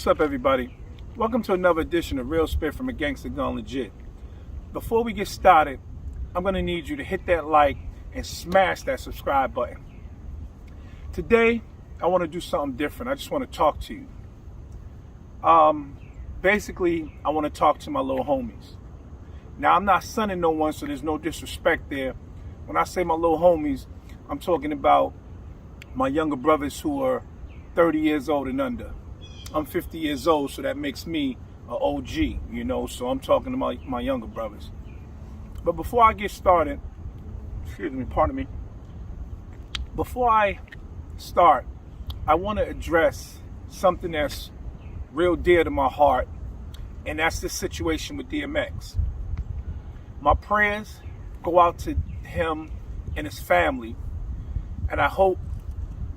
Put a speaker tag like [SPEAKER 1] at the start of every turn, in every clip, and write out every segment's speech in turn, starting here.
[SPEAKER 1] What's up, everybody? Welcome to another edition of Real Spit from a Gangsta Gone Legit. Before we get started, I'm going to need you to hit that like and smash that subscribe button. Today, I want to do something different. I just want to talk to you. Basically, I want to talk to my little homies. Now, I'm not sunning no one, so there's no disrespect there. When I say my little homies, I'm talking about my younger brothers who are 30 years old and under. I'm 50 years old, so that makes me an OG, so I'm talking to my younger brothers. But before I get started, pardon me. Before I start, I want to address something that's real dear to my heart, and that's the situation with DMX. My prayers go out to him and his family, and I hope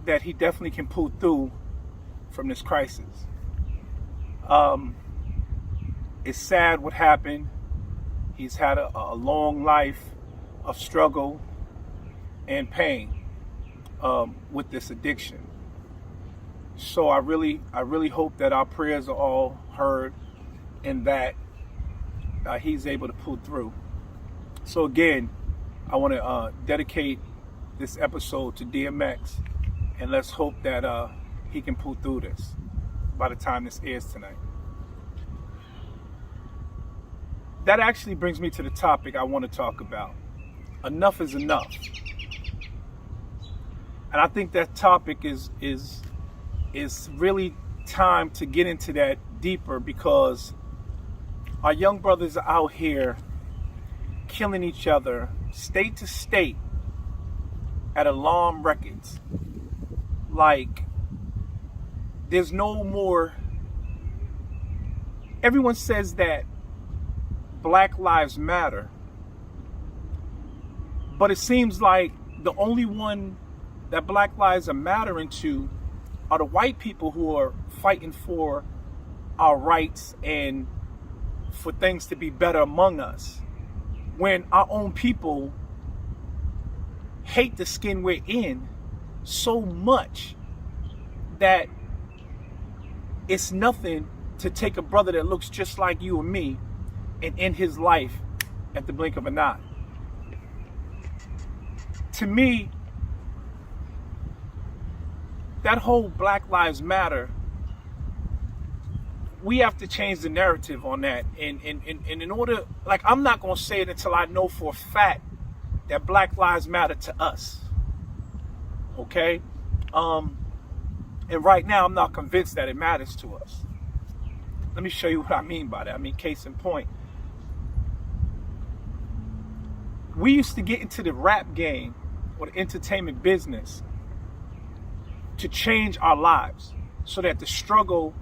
[SPEAKER 1] that he definitely can pull through from this crisis. It's sad what happened. He's had a long life of struggle and pain with this addiction. So I really hope that our prayers are all heard and that he's able to pull through. So again, I want to dedicate this episode to DMX, and let's hope that he can pull through this by the time this airs tonight. That actually brings me to the topic I want to talk about. Enough is enough. And I think that topic is really time to get into that deeper, because our young brothers are out here killing each other state to state at alarm records. Like, there's no more. Everyone says that Black Lives Matter, but it seems like the only one that Black Lives are mattering to are the white people who are fighting for our rights and for things to be better among us, when our own people hate the skin we're in so much that it's nothing to take a brother that looks just like you and me and end his life at the blink of an eye. To me, that whole Black Lives Matter, we have to change the narrative on that. And in order, like, I'm not going to say it until I know for a fact that Black Lives Matter to us. Okay? And right now, I'm not convinced that it matters to us. Let me show you what I mean by that. I mean, case in point. We used to get into the rap game or the entertainment business to change our lives so that the struggle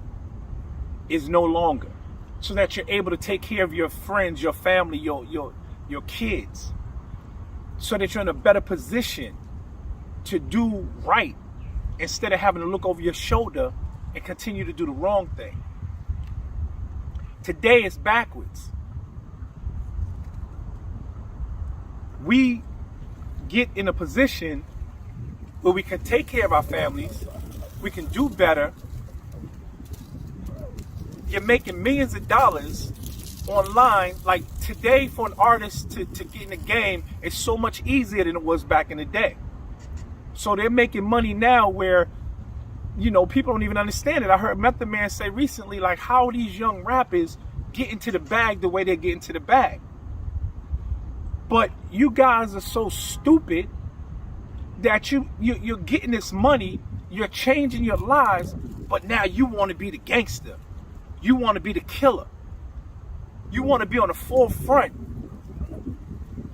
[SPEAKER 1] is no longer, so that you're able to take care of your friends, your family, your kids, so that you're in a better position to do right instead of having to look over your shoulder and continue to do the wrong thing. Today it's backwards. We get in a position where we can take care of our families, we can do better. You're making millions of dollars online. Like today, for an artist to get in the game is so much easier than it was back in the day. So they're making money now where, people don't even understand it. I heard Method Man say recently, like, how these young rappers get into the bag the way they get into the bag. But you guys are so stupid that you're getting this money, you're changing your lives, but now you want to be the gangster. You want to be the killer. You want to be on the forefront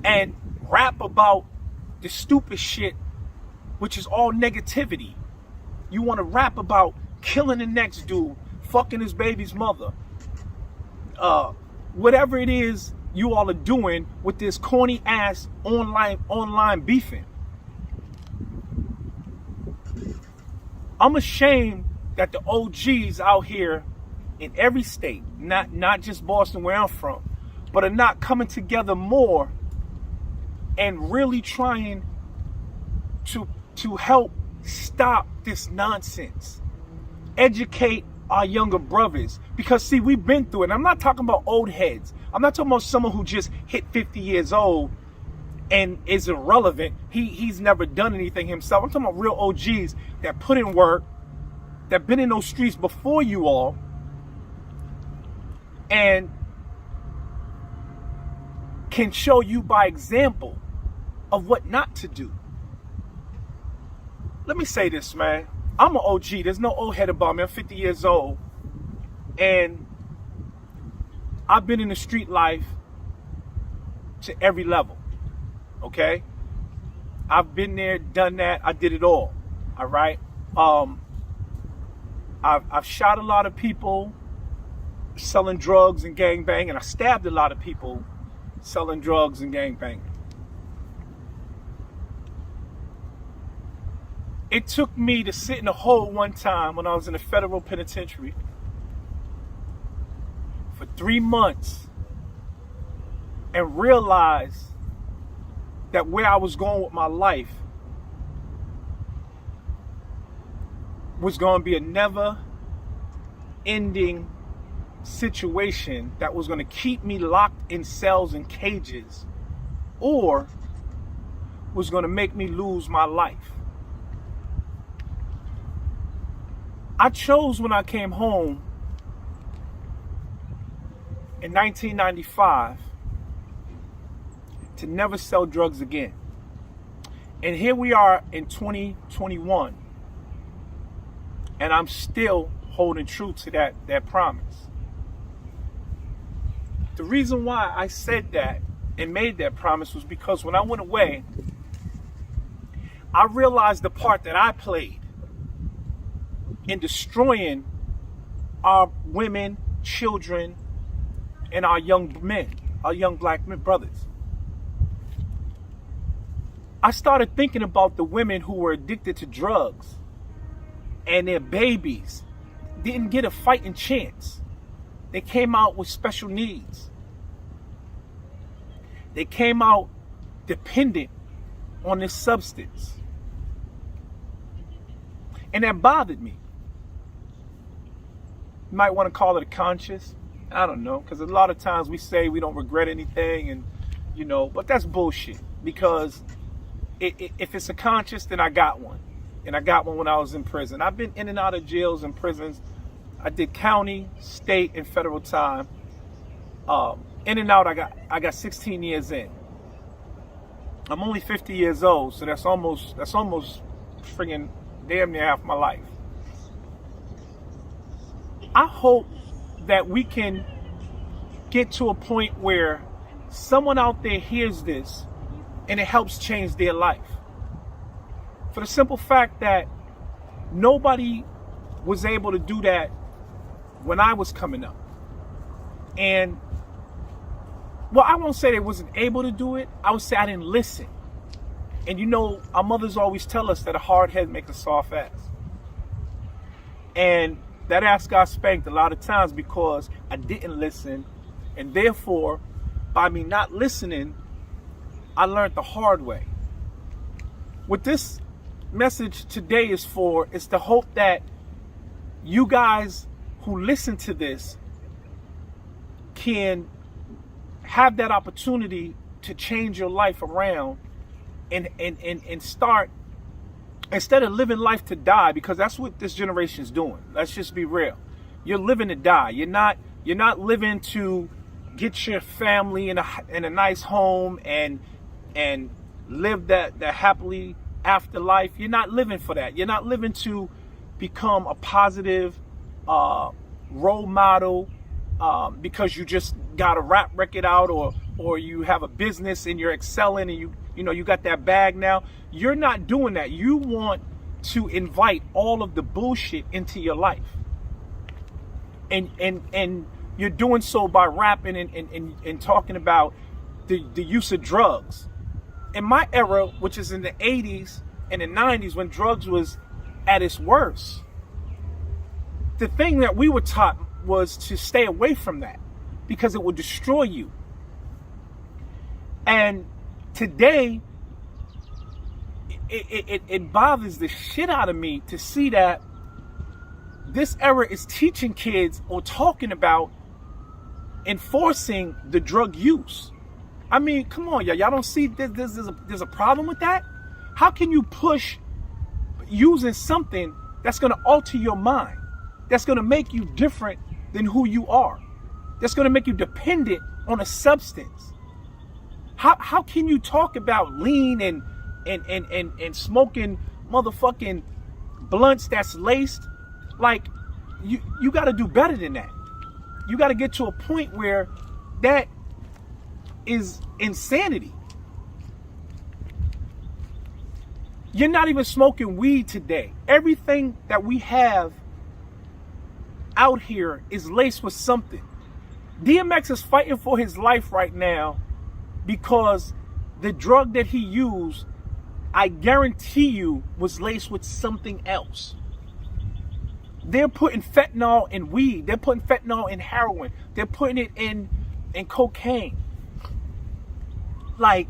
[SPEAKER 1] and rap about the stupid shit, which is all negativity. You want to rap about killing the next dude, fucking his baby's mother. Whatever it is you all are doing with this corny ass online beefing. I'm ashamed that the OGs out here in every state, not just Boston where I'm from, but are not coming together more and really trying to help stop this nonsense. Educate our younger brothers. Because see, we've been through it. And I'm not talking about old heads. I'm not talking about someone who just hit 50 years old and is irrelevant. He's never done anything himself. I'm talking about real OGs that put in work, that been in those streets before you all, and can show you by example of what not to do. Let me say this, man. I'm an OG. There's no old head about me. I'm 50 years old. And I've been in the street life to every level. Okay? I've been there, done that. I did it all. All right? I've shot a lot of people selling drugs and gangbang, and I stabbed a lot of people selling drugs and gangbang. It took me to sit in a hole one time when I was in a federal penitentiary for 3 months and realize that where I was going with my life was going to be a never-ending situation that was going to keep me locked in cells and cages, or was going to make me lose my life. I chose when I came home in 1995 to never sell drugs again. And here we are in 2021, and I'm still holding true to that promise. The reason why I said that and made that promise was because when I went away, I realized the part that I played in destroying our women, children, and our young men, our young black men, brothers. I started thinking about the women who were addicted to drugs and their babies didn't get a fighting chance. They came out with special needs. They came out dependent on this substance. And that bothered me. You might want to call it a conscience. I don't know, because a lot of times we say we don't regret anything, and but that's bullshit. Because if it's a conscience, then I got one. And I got one when I was in prison. I've been in and out of jails and prisons. I did county, state, and federal time. In and out, I got 16 years in. I'm only 50 years old, so that's almost friggin' damn near half my life. I hope that we can get to a point where someone out there hears this and it helps change their life. For the simple fact that nobody was able to do that when I was coming up. And, well, I won't say they wasn't able to do it. I would say I didn't listen. And our mothers always tell us that a hard head makes a soft ass. And that ass got spanked a lot of times because I didn't listen. And therefore, by me not listening, I learned the hard way. What this message today is for is to hope that you guys who listen to this can have that opportunity to change your life around and start, instead of living life to die, because that's what this generation is doing. Let's just be real. You're living to die. You're not living to get your family in a nice home and live that happily afterlife. You're not living for that. You're not living to become a positive role model because you just got a rap record out, or you have a business and you're excelling and you got that bag now. You're not doing that. You want to invite all of the bullshit into your life. And you're doing so by rapping and talking about the use of drugs. In my era, which is in the 80s and the 90s, when drugs was at its worst, the thing that we were taught was to stay away from that because it would destroy you. And today, it bothers the shit out of me to see that This era is teaching kids or talking about enforcing the drug use. I mean, come on, y'all. Y'all don't see there's a problem with that? How can you push using something that's going to alter your mind, that's going to make you different than who you are, that's going to make you dependent on a substance? How can you talk about lean and smoking motherfucking blunts that's laced? Like, you got to do better than that. You got to get to a point where that is insanity. You're not even smoking weed today. Everything that we have out here is laced with something. DMX is fighting for his life right now because the drug that he used, I guarantee you, was laced with something else. They're putting fentanyl in weed. They're putting fentanyl in heroin. They're putting it in cocaine. Like,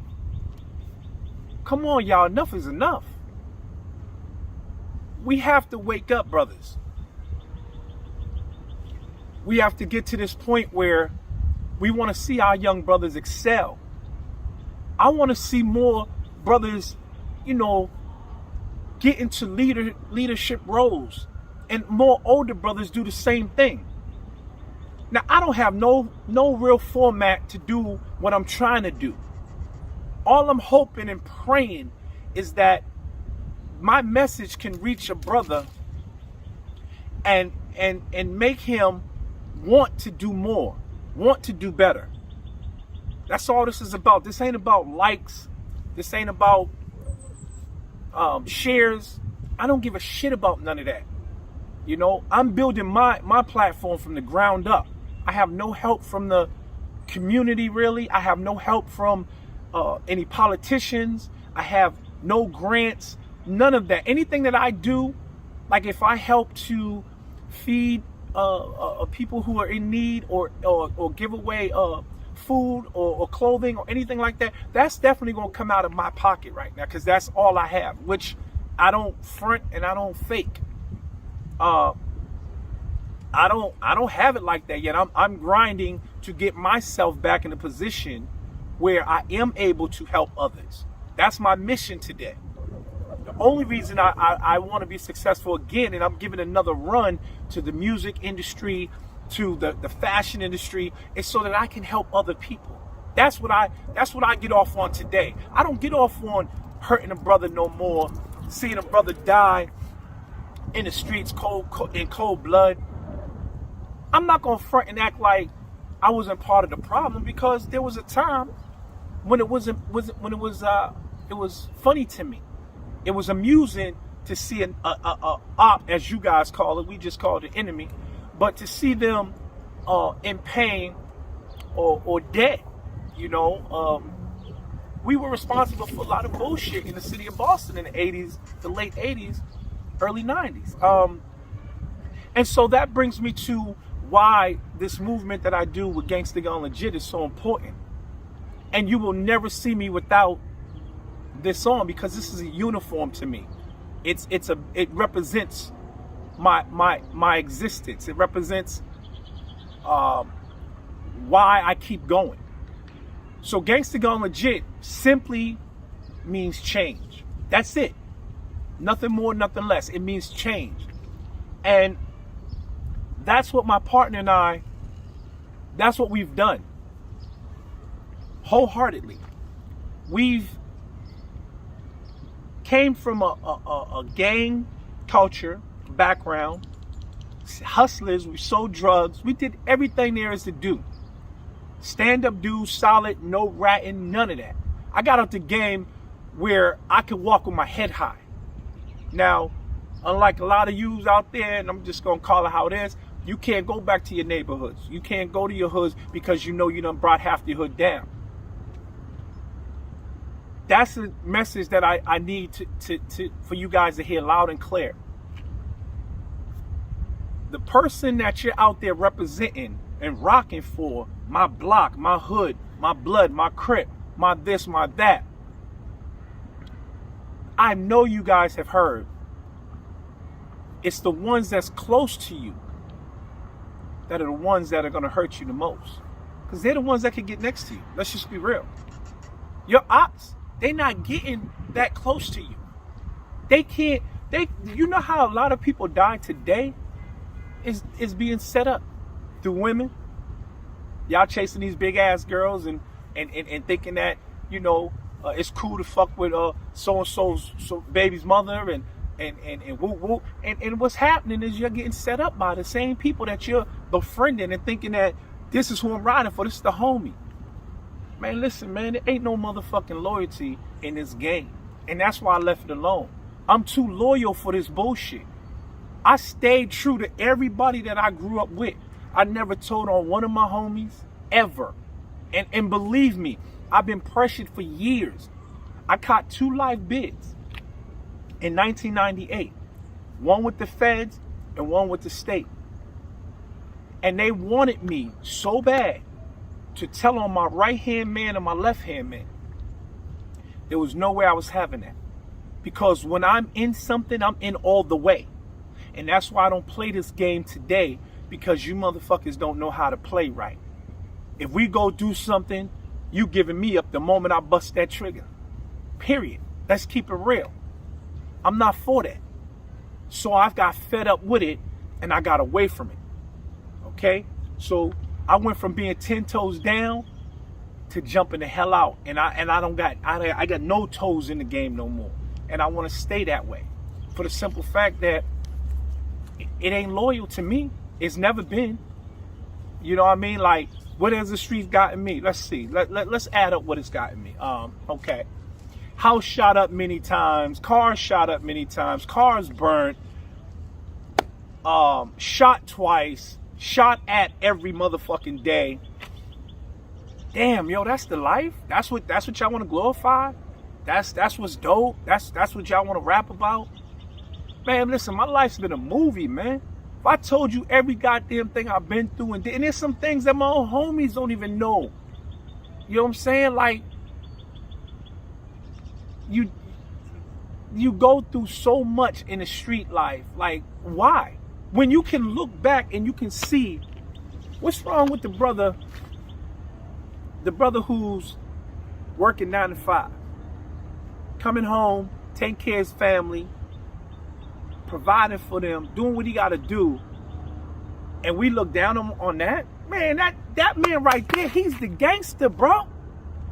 [SPEAKER 1] come on, y'all. Enough is enough. We have to wake up, brothers. We have to get to this point where we want to see our young brothers excel. I want to see more brothers, get into leadership roles, and more older brothers do the same thing. Now, I don't have no real format to do what I'm trying to do. All I'm hoping and praying is that my message can reach a brother and make him want to do more, want to do better. That's all this is about. This ain't about likes. This ain't about shares. I don't give a shit about none of that. I'm building my platform from the ground up. I have no help from the community, really. I have no help from any politicians. I have no grants, none of that. Anything that I do, like if I help to feed people who are in need or give away food or clothing or anything like that, that's definitely going to come out of my pocket right now, because that's all I have, which I don't front and I don't fake. I don't have it like that yet. I'm grinding to get myself back in a position where I am able to help others. That's my mission today. The only reason I want to be successful again, and I'm giving another run to the music industry, to the fashion industry, is so that I can help other people. That's what I get off on today. I don't get off on hurting a brother no more, seeing a brother die in the streets in cold blood. I'm not gonna front and act like I wasn't part of the problem, because there was a time when it was funny to me. It was amusing to see an op, as you guys call it. We just call it the enemy, but to see them in pain or dead. We were responsible for a lot of bullshit in the city of Boston in the 80s, the late 80s, early 90s. And so that brings me to why this movement that I do with Gangsta Gone Legit is so important. And you will never see me without this on, because this is a uniform to me. It represents my existence. It represents why I keep going. So Gangsta Gone Legit simply means change. That's it. Nothing more, nothing less. It means change. And that's what my partner and I, that's what we've done. Wholeheartedly. We've came from a gang culture background, hustlers. We sold drugs. We did everything there is to do. Stand-up dudes, solid, no ratting, none of that. I got out the game where I could walk with my head high. Now, unlike a lot of yous out there, and I'm just gonna call it how it is, you can't go back to your neighborhoods. You can't go to your hoods because you done brought half the hood down. That's a message that I need for you guys to hear loud and clear. The person that you're out there representing and rocking for, my block, my hood, my blood, my crip, my this, my that, I know you guys have heard It's the ones that's close to you that are the ones that are going to hurt you the most. Because they're the ones that can get next to you. Let's just be real. Your ops, they're not getting that close to you. They can't, you know how a lot of people die today is being set up through women. Y'all chasing these big ass girls and thinking that, you know, it's cool to fuck with so-and-so's baby's mother and woo woo. And what's happening is you're getting set up by the same people that you're befriending and thinking that this is who I'm riding for, this is the homie. Man, listen, man, there ain't no motherfucking loyalty in this game. And that's why I left it alone. I'm too loyal for this bullshit. I stayed true to everybody that I grew up with. I never told on one of my homies, ever. And believe me, I've been pressured for years. I caught 2 live bids in 1998. One with the feds and one with the state. And they wanted me so bad to tell on my right-hand man and my left-hand man. There was no way I was having that. Because when I'm in something, I'm in all the way. And that's why I don't play this game today, because you motherfuckers don't know how to play right. If we go do something, you giving me up the moment I bust that trigger. Period. Let's keep it real. I'm not for that. So I've got fed up with it and I got away from it. Okay? So I went from being 10 toes down to jumping the hell out. And I got no toes in the game no more. And I want to stay that way. For the simple fact that it ain't loyal to me. It's never been. You know what I mean? Like, what has the streets gotten me? Let's see. Let's add up what it's gotten me. Okay. House shot up many times. Cars shot up many times. Cars burnt. Shot twice. Shot at every motherfucking day. Damn, yo, that's the life? That's what y'all want to glorify? That's what's dope? That's what y'all want to rap about? Man, listen, my life's been a movie, man. If I told you every goddamn thing I've been through and there's some things that my own homies don't even know. You know what I'm saying? Like, you go through so much in the street life. Like, why? When you can look back and you can see what's wrong with the brother who's working 9 to 5, coming home, taking care of his family, providing for them, doing what he got to do, and we look down on that? Man, that man right there, he's the gangster, bro.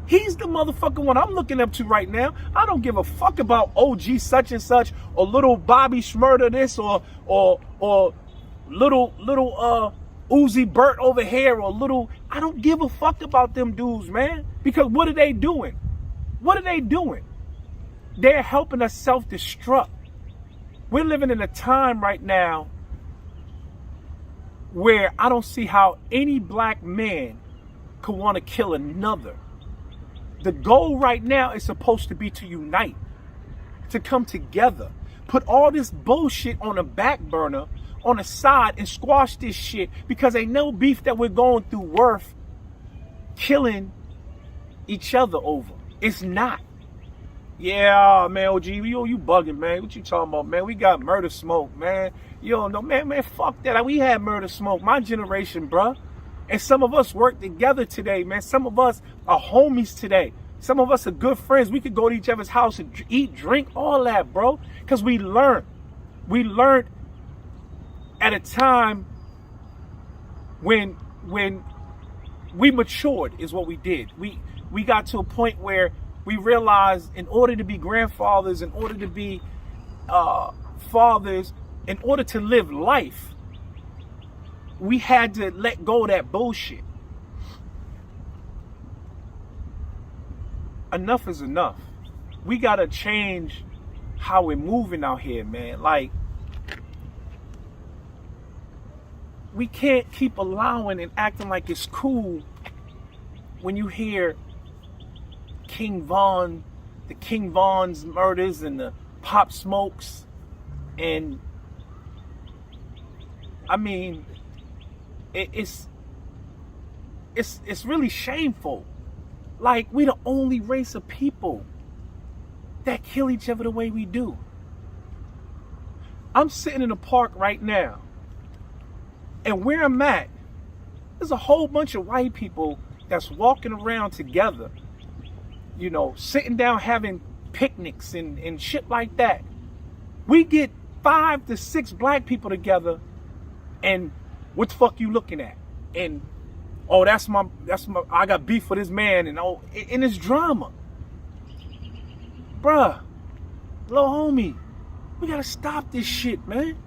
[SPEAKER 1] He's the motherfucking one I'm looking up to right now. I don't give a fuck about OG such and such or little Bobby Shmurda this or little Uzi Burt over here or little. I don't give a fuck about them dudes, man. Because what are they doing? What are they doing? They're helping us self-destruct. We're living in a time right now where I don't see how any black man could want to kill another. The goal right now is supposed to be to unite, to come together, put all this bullshit on a back burner, on the side, and squash this shit, because ain't no beef that we're going through worth killing each other over. It's not. Yeah, man, OG, you bugging, man. What you talking about, man? We got murder smoke, man. You don't know, man, fuck that. We had murder smoke. My generation, bruh. And some of us work together today, man. Some of us are homies today. Some of us are good friends. We could go to each other's house and eat, drink, all that, bro. Because we learned. We learned at a time when we matured is what we did. We got to a point where we realized in order to be grandfathers, in order to be fathers, in order to live life, we had to let go of that bullshit. Enough is enough. We gotta change how we're moving out here, man. Like, we can't keep allowing and acting like it's cool when you hear the King Von's murders and the Pop Smokes, and I mean, it's really shameful. Like, we the only race of people that kill each other the way we do. I'm sitting in the park right now, and where I'm at, there's a whole bunch of white people that's walking around together, you know, sitting down having picnics and shit like that. We get 5 to 6 black people together, and what the fuck you looking at? And oh, that's my I got beef with this man, and oh, and it's drama. Bruh, little homie, we gotta stop this shit, man.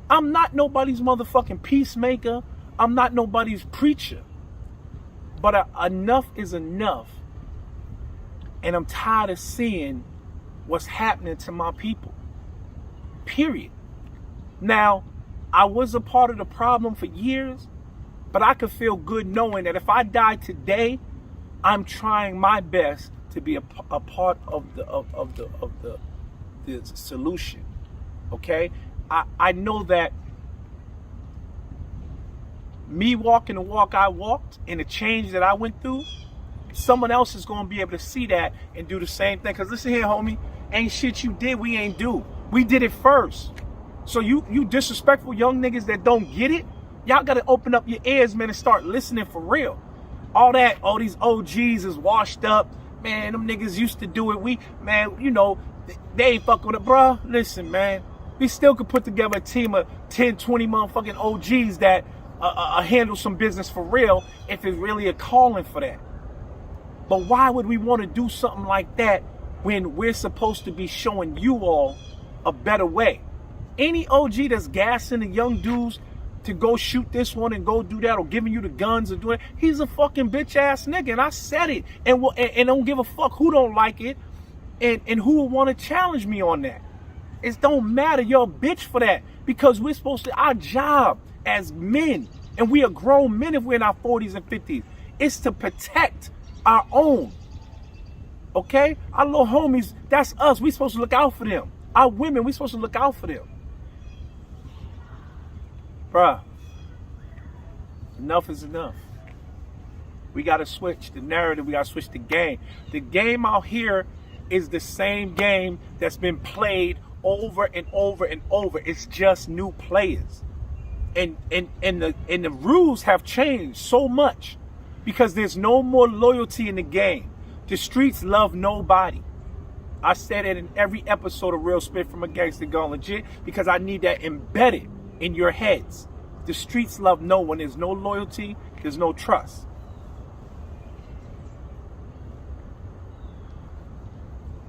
[SPEAKER 1] I'm not nobody's motherfucking peacemaker. I'm not nobody's preacher. But enough is enough. And I'm tired of seeing what's happening to my people. Period. Now, I was a part of the problem for years, but I could feel good knowing that if I die today, I'm trying my best to be a part of the solution. Okay? I know that me walking the walk I walked and the change that I went through, someone else is going to be able to see that and do the same thing. Because listen here, homie, ain't shit you did we ain't do. We did it first. So you disrespectful young niggas that don't get it, y'all got to open up your ears, man, and start listening for real. All these OGs is washed up. Man, them niggas used to do it. Man, you know, they ain't fucking with it, bruh. Listen, man, we still could put together a team of 10, 20 motherfucking OGs that handle some business for real if it's really a calling for that. But why would we want to do something like that when we're supposed to be showing you all a better way? Any OG that's gassing the young dudes to go shoot this one and go do that, or giving you the guns or doing it, he's a fucking bitch ass nigga, and I said it, and don't give a fuck who don't like it, and who will want to challenge me on that. It don't matter, you're a bitch for that, because we're supposed to, our job as men, and we are grown men if we're in our 40s and 50s, is to protect our own. Okay? Our little homies, that's us. We supposed to look out for them. Our women, we supposed to look out for them. Bruh, enough is enough. We got to switch the narrative. We got to switch the game. The game out here is the same game that's been played over and over and over. It's just new players. And the rules have changed so much because there's no more loyalty in the game. The streets love nobody. I said it in every episode of Real Spit from a Gangsta Gone Legit because I need that embedded in your heads. The streets love no one. There's no loyalty. There's no trust.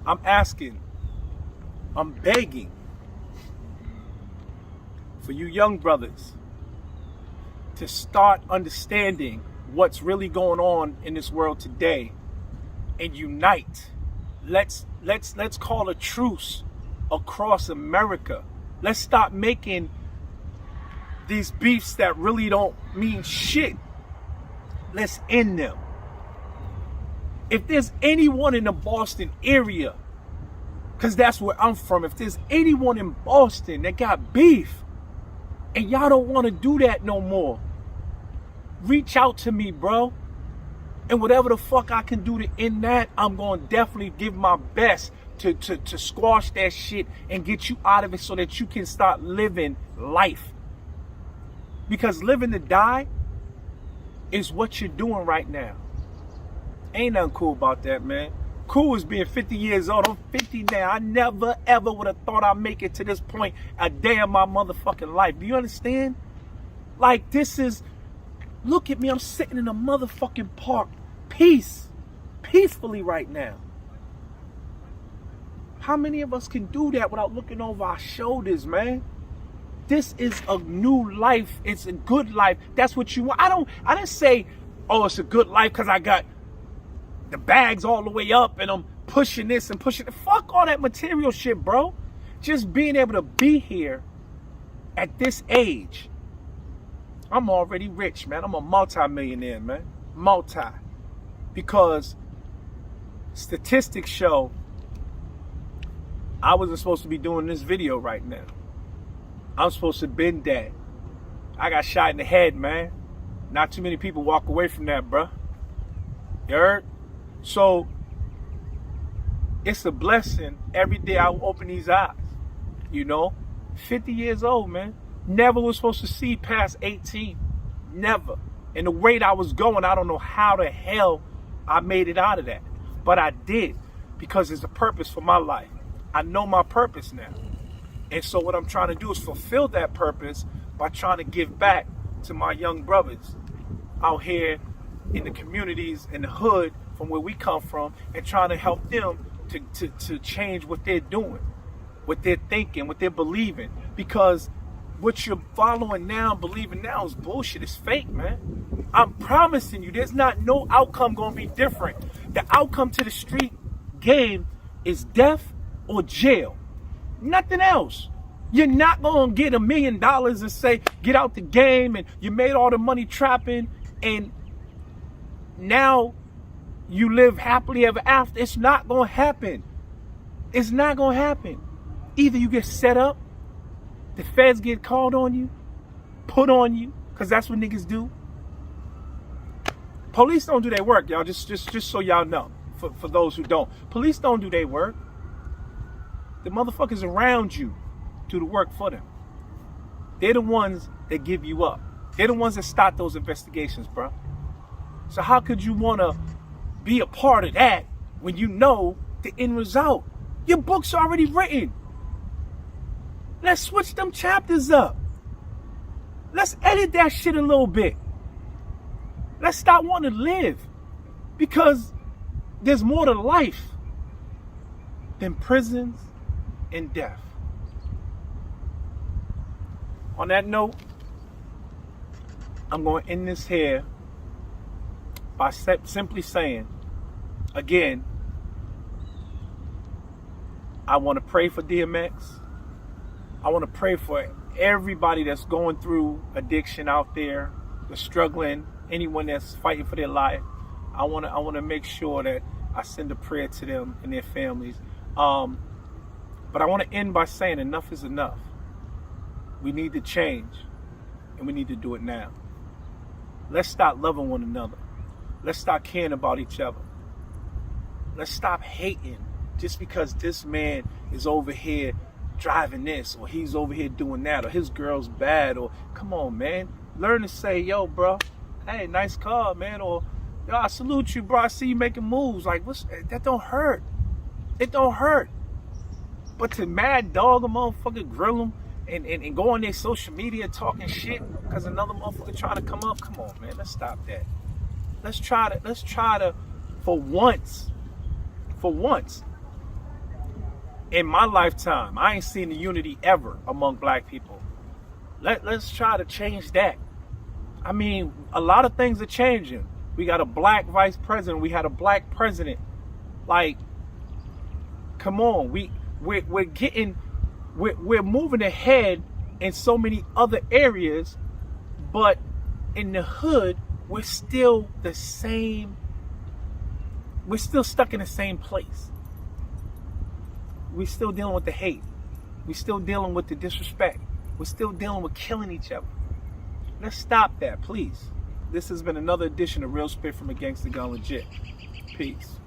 [SPEAKER 1] I'm asking, I'm begging for you young brothers to start understanding what's really going on in this world today and unite. Let's call a truce across America. Let's stop making these beefs that really don't mean shit. Let's end them. If there's anyone in the Boston area, because that's where I'm from, if there's anyone in Boston that got beef and y'all don't want to do that no more, reach out to me, bro. And whatever the fuck I can do to end that, I'm going to definitely give my best to squash that shit and get you out of it so that you can start living life. Because living to die is what you're doing right now. Ain't nothing cool about that, man. Cool is being 50 years old. I'm 50 now. I never, ever would have thought I'd make it to this point a day of my motherfucking life. Do you understand? Like, this is... Look at me. I'm sitting in a motherfucking park. Peacefully right now. How many of us can do that without looking over our shoulders, man? This is a new life. It's a good life. That's what you want. I didn't say, oh, it's a good life because I got the bags all the way up and I'm pushing this and pushing it. Fuck all that material shit, bro. Just being able to be here at this age. I'm already rich, man. I'm a multi-millionaire, man. Multi. Because statistics show I wasn't supposed to be doing this video right now. I'm supposed to have been dead. I got shot in the head, man. Not too many people walk away from that, bro. You heard? So, it's a blessing every day I open these eyes, you know? 50 years old, man. Never was supposed to see past 18. Never. And the rate I was going, I don't know how the hell I made it out of that. But I did, because there's a purpose for my life. I know my purpose now. And so what I'm trying to do is fulfill that purpose by trying to give back to my young brothers out here in the communities, in the hood, from where we come from, and trying to help them to change what they're doing, what they're thinking, what they're believing. Because what you're following now, believing now is bullshit. It's fake, man. I'm promising you, there's not no outcome going to be different. The outcome to the street game is death or jail. Nothing else. You're not going to get $1 million and say, get out the game, and you made all the money trapping, and now you live happily ever after. It's not going to happen. It's not going to happen. Either you get set up, the feds get called on you, put on you, because that's what niggas do. Police don't do their work, y'all. Just so y'all know. For those who don't. Police don't do their work. The motherfuckers around you do the work for them. They're the ones that give you up. They're the ones that start those investigations, bro. So how could you want to be a part of that when you know the end result? Your book's already written. Let's switch them chapters up. Let's edit that shit a little bit. Let's stop wanting to live, because there's more to life than prisons and death. On that note, I'm going to end this here by simply saying, again, I want to pray for DMX. I want to pray for everybody that's going through addiction out there, that's struggling, anyone that's fighting for their life. I want to make sure that I send a prayer to them and their families. But I want to end by saying enough is enough. We need to change, and we need to do it now. Let's stop loving one another. Let's stop caring about each other. Let's stop hating just because this man is over here driving this, or he's over here doing that, or his girl's bad, or come on, man. Learn to say, yo, bro, hey, nice car, man, or yo, I salute you, bro. I see you making moves. Like, that don't hurt. It don't hurt. But to mad dog a motherfucker, grill him, and go on their social media talking shit because another motherfucker trying to come up. Come on, man. Let's stop that. Let's try to, for once, in my lifetime, I ain't seen the unity ever among black people. Let's try to change that. I mean, a lot of things are changing. We got a black vice president. We had a black president. Like, come on. We're moving ahead in so many other areas, but in the hood, we're still the same. We're still stuck in the same place. We're still dealing with the hate. We're still dealing with the disrespect. We're still dealing with killing each other. Let's stop that, please. This has been another edition of Real Spit from a Gangsta Gone Legit. Peace.